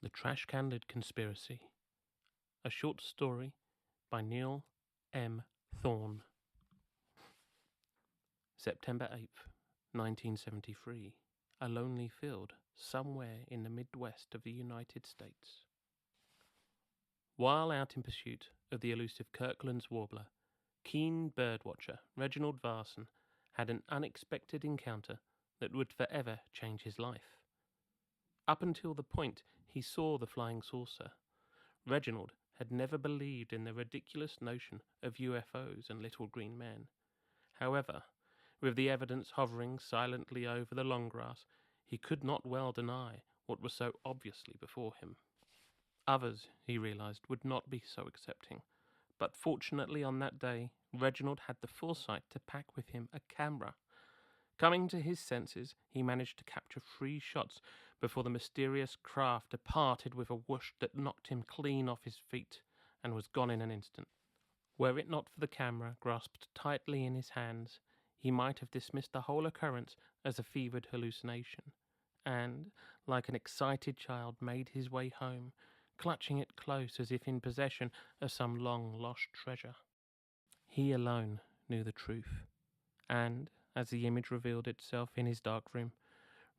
The Trash Can Lid Conspiracy, a short story by Neil M. Thorne. September 8th, 1973. A lonely field somewhere in the Midwest of the United States. While out in pursuit of the elusive Kirkland's warbler, keen birdwatcher Reginald Varson had an unexpected encounter that would forever change his life. Up until the point he saw the flying saucer, Reginald had never believed in the ridiculous notion of UFOs and little green men. However, with the evidence hovering silently over the long grass, he could not well deny what was so obviously before him. Others, he realized, would not be so accepting, but fortunately on that day, Reginald had the foresight to pack with him a camera. Coming to his senses, he managed to capture 3 shots before the mysterious craft departed with a whoosh that knocked him clean off his feet and was gone in an instant. Were it not for the camera grasped tightly in his hands, he might have dismissed the whole occurrence as a fevered hallucination, and, like an excited child, made his way home, clutching it close as if in possession of some long-lost treasure. He alone knew the truth, and, as the image revealed itself in his dark room,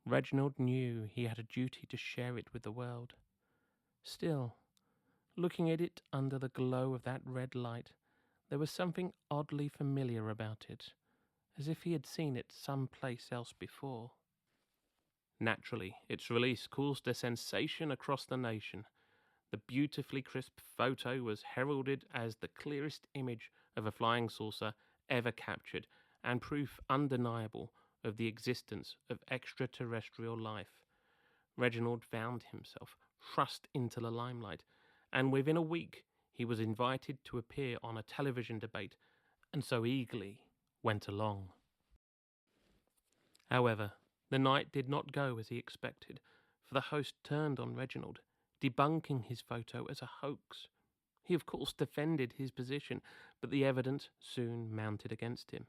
Reginald knew he had a duty to share it with the world. Still, looking at it under the glow of that red light, there was something oddly familiar about it, as if he had seen it some place else before. Naturally, its release caused a sensation across the nation. The beautifully crisp photo was heralded as the clearest image of a flying saucer ever captured, and proof undeniable of the existence of extraterrestrial life. Reginald found himself thrust into the limelight, and within a week he was invited to appear on a television debate, and so eagerly went along. However, the night did not go as he expected, for the host turned on Reginald, debunking his photo as a hoax. He of course defended his position, but the evidence soon mounted against him.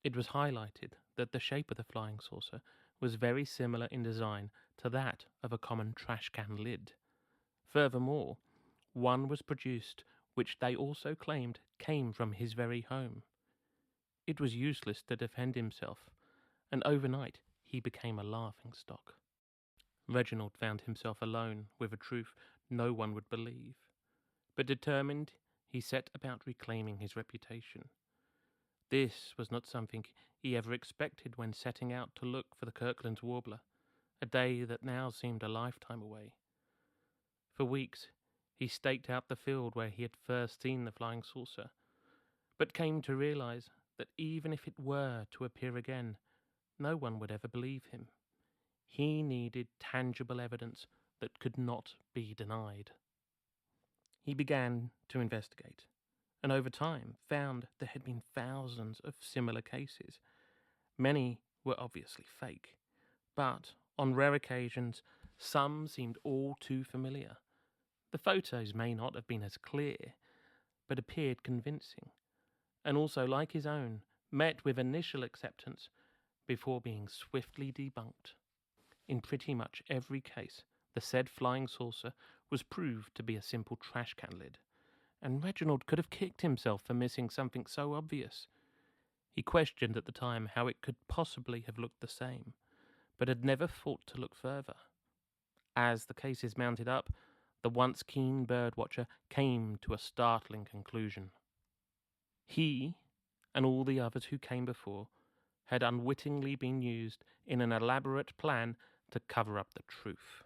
It was highlighted that the shape of the flying saucer was very similar in design to that of a common trash can lid. Furthermore, one was produced which they also claimed came from his very home. It was useless to defend himself, and overnight he became a laughingstock. Reginald found himself alone with a truth no one would believe, but determined, he set about reclaiming his reputation. This was not something he ever expected when setting out to look for the Kirkland's warbler, a day that now seemed a lifetime away. For weeks, he staked out the field where he had first seen the flying saucer, but came to realize that even if it were to appear again, no one would ever believe him. He needed tangible evidence that could not be denied. He began to investigate, and over time found there had been thousands of similar cases. Many were obviously fake, but on rare occasions some seemed all too familiar. The photos may not have been as clear, but appeared convincing, and also, like his own, met with initial acceptance before being swiftly debunked. In pretty much every case, the said flying saucer was proved to be a simple trash can lid, and Reginald could have kicked himself for missing something so obvious. He questioned at the time how it could possibly have looked the same, but had never thought to look further. As the cases mounted up, the once keen birdwatcher came to a startling conclusion. He, and all the others who came before, had unwittingly been used in an elaborate plan to cover up the truth.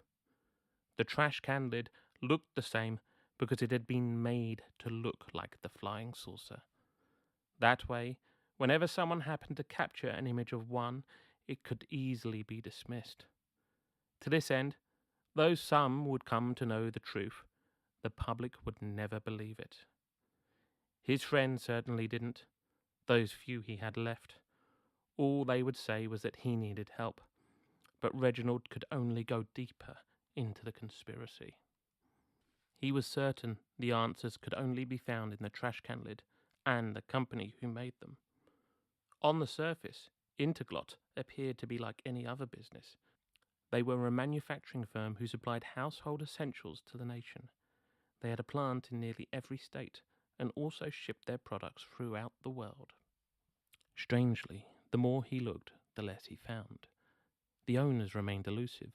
The trash can lid looked the same because it had been made to look like the flying saucer. That way, whenever someone happened to capture an image of one, it could easily be dismissed. To this end, though some would come to know the truth, the public would never believe it. His friends certainly didn't, those few he had left. All they would say was that he needed help, but Reginald could only go deeper into the conspiracy. He was certain the answers could only be found in the trash can lid and the company who made them. On the surface, Interglot appeared to be like any other business. They were a manufacturing firm who supplied household essentials to the nation. They had a plant in nearly every state and also shipped their products throughout the world. Strangely, the more he looked, the less he found. The owners remained elusive,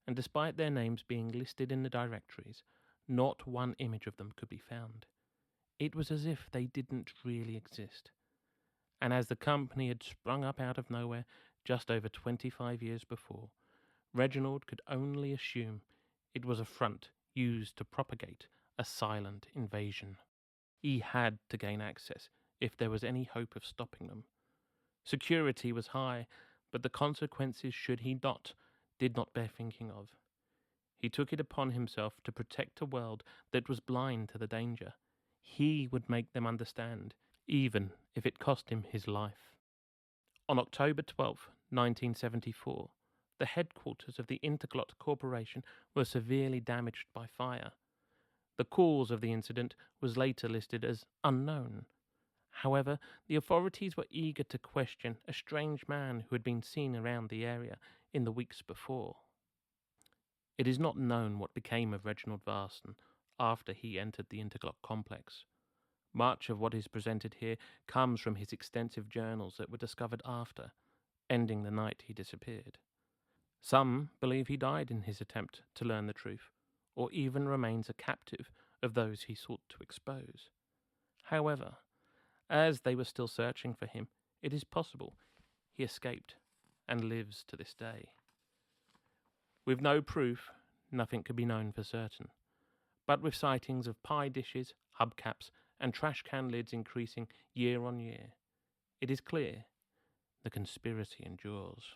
and despite their names being listed in the directories, not one image of them could be found. It was as if they didn't really exist. And as the company had sprung up out of nowhere just over 25 years before, Reginald could only assume it was a front used to propagate a silent invasion. He had to gain access if there was any hope of stopping them. Security was high, but the consequences should he not did not bear thinking of. He took it upon himself to protect a world that was blind to the danger. He would make them understand, even if it cost him his life. On October 12, 1974, the headquarters of the Interglot Corporation were severely damaged by fire. The cause of the incident was later listed as unknown. However, the authorities were eager to question a strange man who had been seen around the area in the weeks before. It is not known what became of Reginald Varston after he entered the Interglot complex. Much of what is presented here comes from his extensive journals that were discovered after, ending the night he disappeared. Some believe he died in his attempt to learn the truth, or even remains a captive of those he sought to expose. However, as they were still searching for him, it is possible he escaped and lives to this day. With no proof, nothing could be known for certain. But with sightings of pie dishes, hubcaps, and trash can lids increasing year on year, it is clear the conspiracy endures.